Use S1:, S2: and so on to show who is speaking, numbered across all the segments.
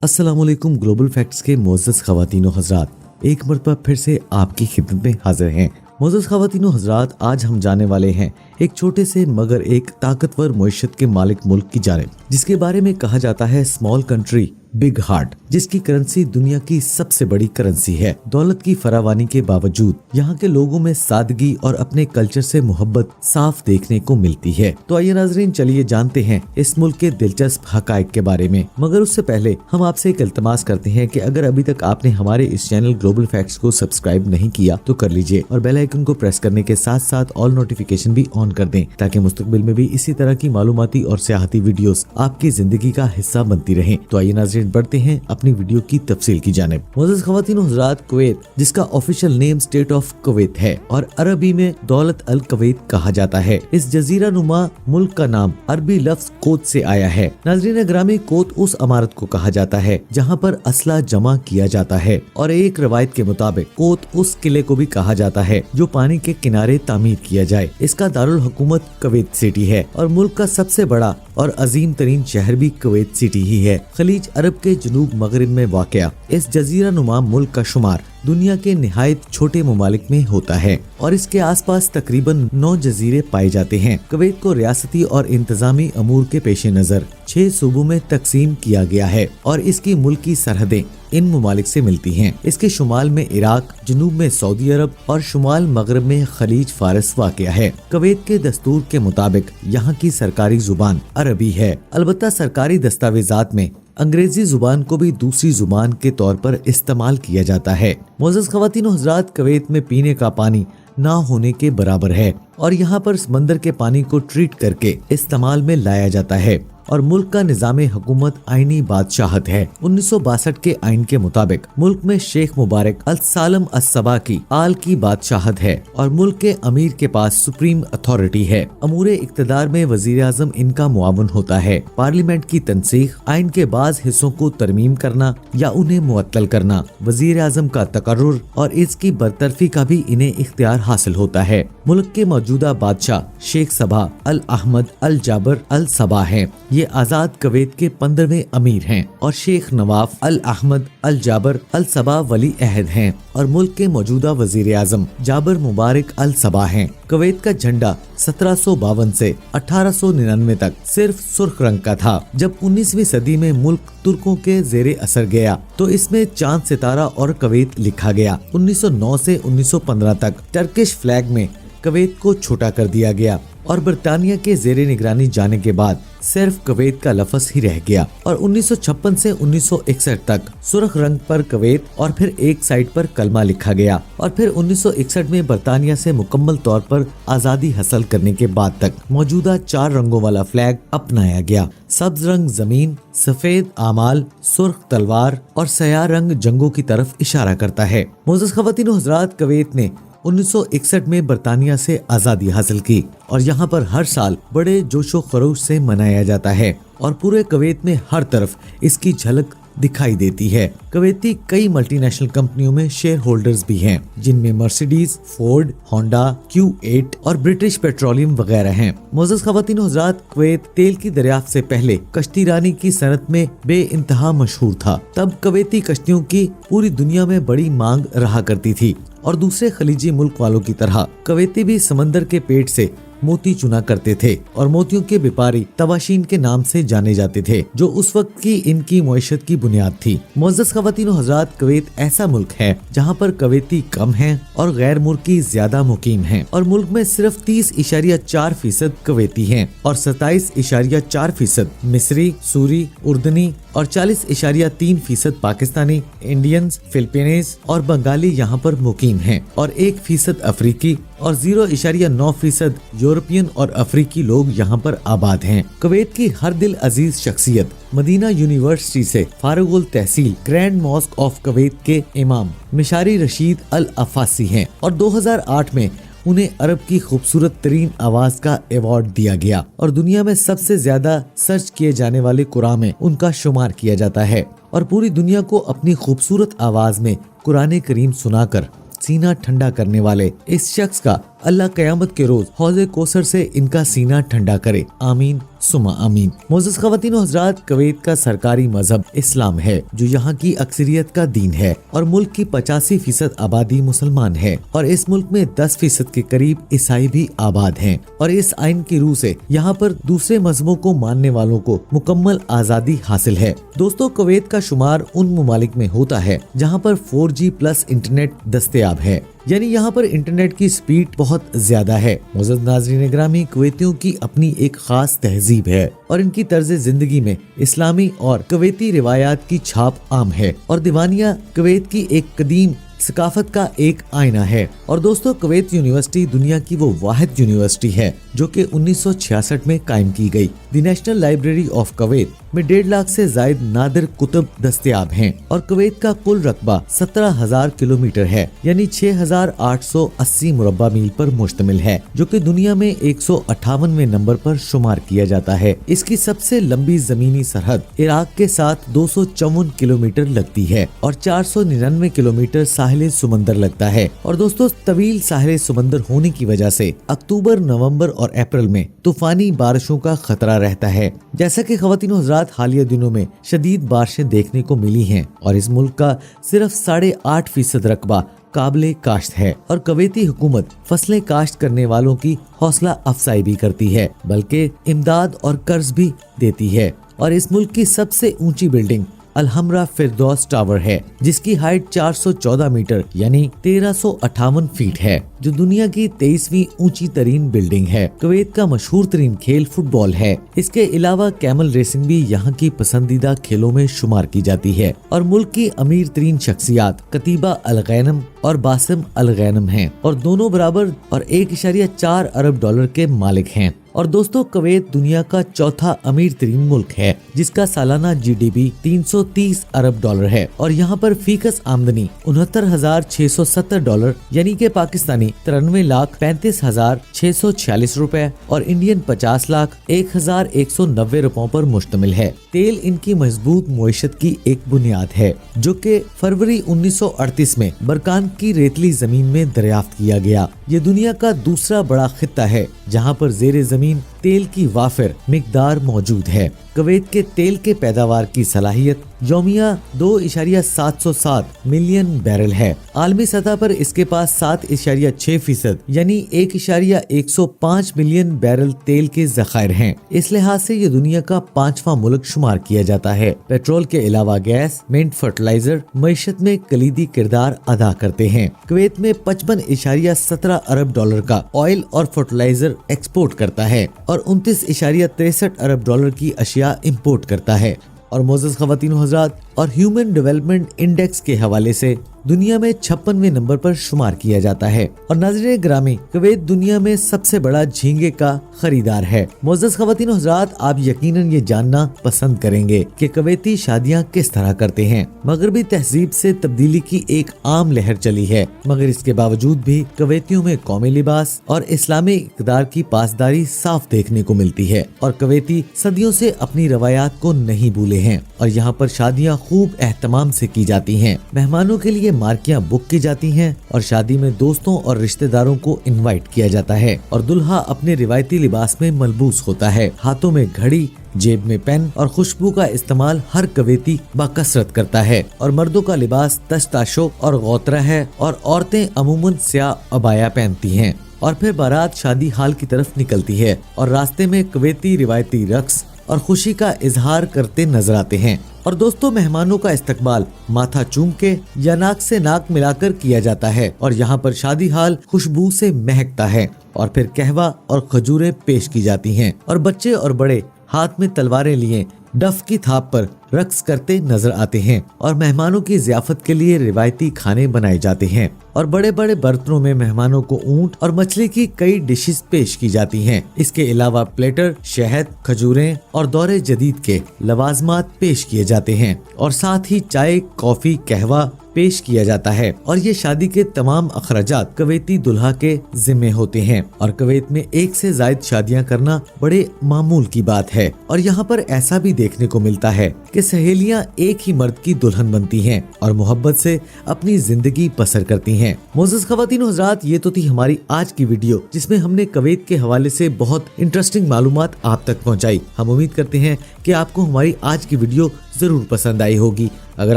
S1: अस्सलामुअलैकुम। Global facts के मोअज़्ज़ज़ ख़वातीनो हज़रात, एक मरतबा फिर से आपकी खिदमत में हाजिर हैं। मोअज़्ज़ज़ ख़वातीनो हज़रात, आज हम जाने वाले हैं एक छोटे से मगर एक ताकतवर मईशत के मालिक मुल्क की जानिब, जिसके बारे में कहा जाता है स्मॉल कंट्री बिग हार्ट, जिसकी करेंसी दुनिया की सबसे बड़ी करेंसी है। दौलत की फरावानी के बावजूद यहाँ के लोगों में सादगी और अपने कल्चर से मोहब्बत साफ देखने को मिलती है। तो आइए नाज़रीन, चलिए जानते हैं इस मुल्क के दिलचस्प हकायक के बारे में। मगर उससे पहले हम आपसे एक इल्तमास करते हैं कि अगर अभी तक आपने हमारे इस चैनल ग्लोबल फैक्ट्स को सब्सक्राइब नहीं किया तो कर लीजिए और बेल आइकन को प्रेस करने के साथ साथ ऑल नोटिफिकेशन भी ऑन कर दें, ताकि मुस्तकबिल में भी इसी तरह की मालूमाती और सियाहती वीडियोस आपकी जिंदगी का हिस्सा बनती रहें। तो आइए नाज़रीन, बढ़ते हैं अपनी वीडियो की तफसील की जानिब। मुअज़्ज़ज़ ख़वातीनो हज़रात, कुवैत, जिसका official name state of Kuwait है और अरबी में दौलत अल कुवैत कहा जाता है। इस जजीरा नुमा मुल्क का नाम अरबी लफ्ज कोत से आया है। नाज़रीन ग्रामी, कोत उस इमारत को कहा जाता है जहाँ पर असला जमा किया जाता है, और एक रवायत के मुताबिक कोत उस किले को भी कहा जाता है जो पानी के किनारे तामीर किया जाए। इसका दारुल हुकूमत कुवैत सिटी है और मुल्क का सबसे बड़ा और अजीम तरीन शहर भी कुवैत सिटी ही है। खलीज अरब के जनूब मगरिब में वाक़या इस जजीरा नुमा मुल्क का शुमार दुनिया के निहायत छोटे ममालिक में होता है और इसके आसपास तकरीबन 9 जजीरे पाए जाते हैं। कुवैत को रियासती और इंतजामी अमूर के पेश नजर 6 सूबों में तकसीम किया गया है और इसकी मुल्की सरहदें इन ममालिक से मिलती हैं। इसके शुमाल में इराक, जनूब में सऊदी अरब और शुमाल मगरब में खलीज फारस वाक़या है। कुवैत के दस्तूर के मुताबिक यहाँ की सरकारी जुबान अरबी है। अलबत्ता सरकारी दस्तावेजात में अंग्रेजी जुबान को भी दूसरी जुबान के तौर पर इस्तेमाल किया जाता है। मुअज़्ज़ज़ ख़वातीनो हज़रात, कुवैत में पीने का पानी ना होने के बराबर है और यहाँ पर समंदर के पानी को ट्रीट करके इस्तेमाल में लाया जाता है और मुल्क का निज़ाम हुकूमत आईनी बादशाहत है। 1962 के आइन के मुताबिक मुल्क में शेख मुबारक अल सालम अस-सबा की आल की बादशाहत है और मुल्क के अमीर के पास सुप्रीम अथॉरिटी है। अमूरे इक़्तिदार में वज़ीर आज़म इनका मुआवन होता है। पार्लियामेंट की तनसीख, आइन के बाज़ हिस्सों को तरमीम करना या उन्हें मुअत्तल करना, वज़ीर आज़म का तकर्रुर और इसकी बरतरफी का भी इन्हें इख्तियार हासिल होता है। मुल्क के मौजूदा बादशाह शेख सबा अल अहमद अल जाबर अल सबा हैं। ये आजाद कुवैत के 15वें अमीर हैं और शेख नवाफ अल अहमद अल जाबर अल सबा वली अहद हैं और मुल्क के मौजूदा वजीर आजम जाबर मुबारक अल सबा हैं। कुवैत का झंडा 1752 से 1899 तक सिर्फ सुर्ख रंग का था। जब 19वीं सदी में मुल्क तुर्कों के जेरे असर गया तो इसमें चांद सितारा और कुवैत लिखा गया। 1909 से 1915 तक टर्किश फ्लैग में कुवैत को छोटा कर दिया गया और बरतानिया के जेरे निगरानी जाने के बाद सिर्फ कुवैत का लफ्ज ही रह गया और 1956 से 1961 तक सुर्ख रंग पर कुवैत और फिर एक साइड पर कलमा लिखा गया और फिर 1961 में बरतानिया से मुकम्मल तौर पर आज़ादी हासिल करने के बाद तक मौजूदा 4 रंगों वाला फ्लैग अपनाया गया। सब्ज रंग जमीन, सफेद आमाल, सुर्ख तलवार और सया रंग जंगों की तरफ इशारा करता है। मुअज़्ज़ज़ ख़वातीनो हज़रात, कुवैत ने 1961 में बरतानिया से आज़ादी हासिल की और यहाँ पर हर साल बड़े जोशो खरोश से मनाया जाता है और पूरे कुवैत में हर तरफ इसकी झलक दिखाई देती है। कुवैती कई मल्टीनेशनल कंपनियों में शेयर होल्डर्स भी हैं, जिनमें मर्सिडीज, फोर्ड, होंडा, Q8 और ब्रिटिश पेट्रोलियम वगैरह हैं। मुअज़्ज़ज़ ख़वातीनो हज़रात, कुवैत तेल की दरियाफ्त से पहले कश्ती रानी की सनत में बेइंतहा मशहूर था। तब कुवैती कश्तियों की पूरी दुनिया में बड़ी मांग रहा करती थी और दूसरे खलीजी मुल्क वालों की तरह कुवैती भी समंदर के पेट से मोती चुना करते थे और मोतियों के व्यापारी तवाशीन के नाम से जाने जाते थे, जो उस वक्त की इनकी मईशत की बुनियाद थी। मुअज़्ज़ज़ ख़वातीनो हज़रात, कुवैत ऐसा मुल्क है जहाँ पर कुवैती कम हैं और गैर मुल्की ज्यादा मुकीम हैं और मुल्क में सिर्फ 30.4% कुवैती हैं और 27.4% मिस्री, सूरी, उर्दनी और 40.3% पाकिस्तानी, इंडियंस, फिलिपीनीज और बंगाली यहाँ पर मुकीम हैं और 1% अफ्रीकी और 0.9% यूरोपियन और अफ्रीकी लोग यहाँ पर आबाद हैं। कुवैत की हर दिल अजीज शख्सियत मदीना यूनिवर्सिटी से फारुगुल तहसील ग्रैंड मॉस्क ऑफ कुवैत के इमाम मिशारी रशीद अल अफासी हैं और 2008 में उन्हें अरब की खूबसूरत तरीन आवाज का अवार्ड दिया गया और दुनिया में सबसे ज्यादा सर्च किए जाने वाले कुरान में उनका शुमार किया जाता है और पूरी दुनिया को अपनी खूबसूरत आवाज में कुरान करीम सुनाकर सीना ठंडा करने वाले इस शख्स का अल्लाह क़यामत के रोज हौज़े कौसर से इनका सीना ठंडा करे, आमीन सुमा आमीन। मोअज़्ज़ज़ ख़वातीन व हज़रात, कुवैत का सरकारी मजहब इस्लाम है, जो यहाँ की अक्सरियत का दीन है और मुल्क की 85% आबादी मुसलमान है और इस मुल्क में 10% के करीब ईसाई भी आबाद हैं और इस आइन की रूह से यहाँ पर दूसरे मजहबों को मानने वालों को मुकम्मल आज़ादी हासिल है। दोस्तों, कुवैत का शुमार उन ममालिक में होता है जहाँ पर 4G+ इंटरनेट दस्तयाब है, यानी यहाँ पर इंटरनेट की स्पीड बहुत ज्यादा है। मुअज़्ज़ज़ नाज़रीन ग्रामी, कुवैतियों की अपनी एक खास तहजीब है और इनकी तर्ज जिंदगी में इस्लामी और कुवैती रिवायात की छाप आम है और दीवानिया कुवैत की एक कदीम सकाफत का एक आईना है। और दोस्तों, कुवैत यूनिवर्सिटी दुनिया की वो वाहिद यूनिवर्सिटी है जो कि 1966 में कायम की गई। दी नेशनल लाइब्रेरी ऑफ कुवैत में 1.5 लाख से जायद नादिर कुतुब दस्तयाब हैं और कुवैत का कुल रकबा 17,000 किलोमीटर है, यानी 6,880 मुरब्बा मील पर मुश्तमिल है, जो कि दुनिया में 158वें नंबर पर शुमार किया जाता है। इसकी सबसे लंबी जमीनी सरहद इराक के साथ 254 किलोमीटर लगती है और 499 किलोमीटर साहिल समंदर लगता है। और दोस्तों, तवील साहिल समंदर होने की वजह से अक्टूबर, नवंबर और अप्रैल में तूफानी बारिशों का खतरा रहता है। जैसा कि ख़वातीन व हज़रात, हालिया दिनों में शदीद बारिशें देखने को मिली हैं और इस मुल्क का सिर्फ 8.5% रकबा काबिले काश्त है और कुवैती हुकूमत फसलें काश्त करने वालों की हौसला अफजाई भी करती है, बल्कि इमदाद और कर्ज भी देती है। और इस मुल्क की सबसे ऊंची बिल्डिंग अल-हमरा फिरदौस टावर है, जिसकी हाइट 414 मीटर यानी 1358 फीट है, जो दुनिया की 23वीं ऊंची तरीन बिल्डिंग है। कुवैत का मशहूर तरीन खेल फुटबॉल है। इसके अलावा कैमल रेसिंग भी यहाँ की पसंदीदा खेलों में शुमार की जाती है और मुल्क की अमीर तरीन शख्सियात कतीबा अल-गैनम और बासिम अल-गैनम हैं और दोनों बराबर और 1.4 अरब डॉलर के मालिक हैं। और दोस्तों, कुवैत दुनिया का चौथा अमीर तरीन मुल्क है, जिसका सालाना GDP 330 अरब डॉलर है और यहाँ पर फीकस आमदनी 69,670 डॉलर यानी कि पाकिस्तानी 93,35,646 रुपए और इंडियन 50,01,190 रुपयों पर मुश्तमिल है। तेल इनकी मजबूत मुईशत की एक बुनियाद है, जो कि फरवरी 1938 में बरकान की रेतली जमीन में दरियाफ्त किया गया। ये दुनिया का दूसरा बड़ा खित्ता है जहाँ पर जेरे जमीन तेल की वाफिर मिकदार मौजूद है। कुवैत के तेल के पैदावार की सलाहियत यौमिया 2.707 मिलियन बैरल है। आलमी सतह पर इसके पास 7.6% यानी 1.105 मिलियन बैरल तेल के ज़खायर हैं। इस लिहाज से ये दुनिया का 5वां मुल्क शुमार किया जाता है। पेट्रोल के अलावा गैस, मिंट, फर्टिलाइजर मईशत में कलीदी किरदार अदा करते हैं। कुवैत में 55.17 अरब डॉलर का ऑयल और फर्टिलाइजर एक्सपोर्ट करता है और 29.63 अरब डॉलर की अशिया इंपोर्ट करता है। और मोअज़्ज़ज़ ख़वातीन व हज़रात, और ह्यूमन डेवलपमेंट इंडेक्स के हवाले से दुनिया में 56वें नंबर पर शुमार किया जाता है। और नाज़रीन ग्रामी, कुवैत दुनिया में सबसे बड़ा झींगे का खरीदार है। मोअज़्ज़ज़ ख़वातीन व हज़रात, आप यकीनन ये जानना पसंद करेंगे कि कुवैती शादियां किस तरह करते हैं। मगरबी तहजीब से तब्दीली की एक आम लहर चली है, मगर इसके बावजूद भी कुवैतियों में कौमी लिबास और इस्लामी इक़्तिदार की पासदारी साफ देखने को मिलती है और कुवैती सदियों से अपनी रवायात को नहीं भूले हैं और यहाँ पर शादियाँ खूब एहतमाम से की जाती हैं। मेहमानों के लिए मार्कियां बुक की जाती हैं और शादी में दोस्तों और रिश्तेदारों को इनवाइट किया जाता है और दुल्हा अपने रिवायती लिबास में मलबूस होता है। हाथों में घड़ी, जेब में पेन और खुशबू का इस्तेमाल हर कुवैती बाकसरत करता है और मर्दों का लिबास तश्ताशो और गौतरा है और औरतें अमूमन स्याह अबाया पहनती हैं और फिर बारात शादी हाल की तरफ निकलती है और रास्ते में कुवैती रिवायती रक्स और खुशी का इजहार करते नजर आते हैं। और दोस्तों, मेहमानों का इस्तकबाल माथा चूम के या नाक से नाक मिलाकर किया जाता है और यहाँ पर शादी हाल खुशबू से महकता है और फिर कहवा और खजूरें पेश की जाती हैं और बच्चे और बड़े हाथ में तलवारें लिए डफ की थाप पर रक्स करते नजर आते हैं और मेहमानों की ज़ियाफत के लिए रिवायती खाने बनाए जाते हैं और बड़े बड़े बर्तनों में मेहमानों को ऊंट और मछली की कई डिशेस पेश की जाती हैं। इसके अलावा प्लेटर, शहद, खजूरें और दौरे जदीद के लवाजमात पेश किए जाते हैं और साथ ही चाय, कॉफी, कहवा पेश किया जाता है और ये शादी के तमाम अखराजात कवैती दुल्हा के जिम्मे होते हैं और कुवैत में एक से ज्यादा शादियां करना बड़े मामूल की बात है। और यहाँ पर ऐसा भी देखने को मिलता है कि सहेलियां एक ही मर्द की दुल्हन बनती हैं और मोहब्बत से अपनी जिंदगी बसर करती हैं। मोअज़्ज़ज़ ख़वातीन व हज़रात, ये तो थी हमारी आज की वीडियो जिसमें हमने कुवैत के हवाले से बहुत इंटरेस्टिंग मालूमात आप तक पहुंचाई। हम उम्मीद करते हैं कि आपको हमारी आज की वीडियो जरूर पसंद आई होगी। अगर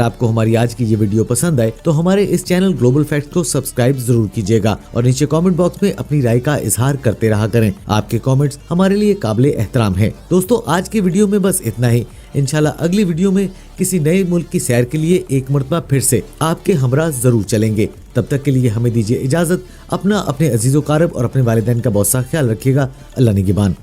S1: आपको हमारी आज की ये वीडियो पसंद आए तो हमारे इस चैनल ग्लोबल फैक्ट्स को सब्सक्राइब जरूर कीजिएगा और नीचे कमेंट बॉक्स में अपनी राय का इजहार करते रहा करें। आपके कमेंट्स हमारे लिए काबिल एहतराम है। दोस्तों, आज की वीडियो में बस इतना ही। इंशाल्लाह अगली वीडियो में किसी नए मुल्क की सैर के लिए एक मरतबा फिर से आपके हमरा जरूर चलेंगे। तब तक के लिए हमें दीजिए इजाजत। अपने अजीज़ो कारब और अपने वालिदैन का बहुत सा ख्याल रखिएगा। अल्लाह निगहबान।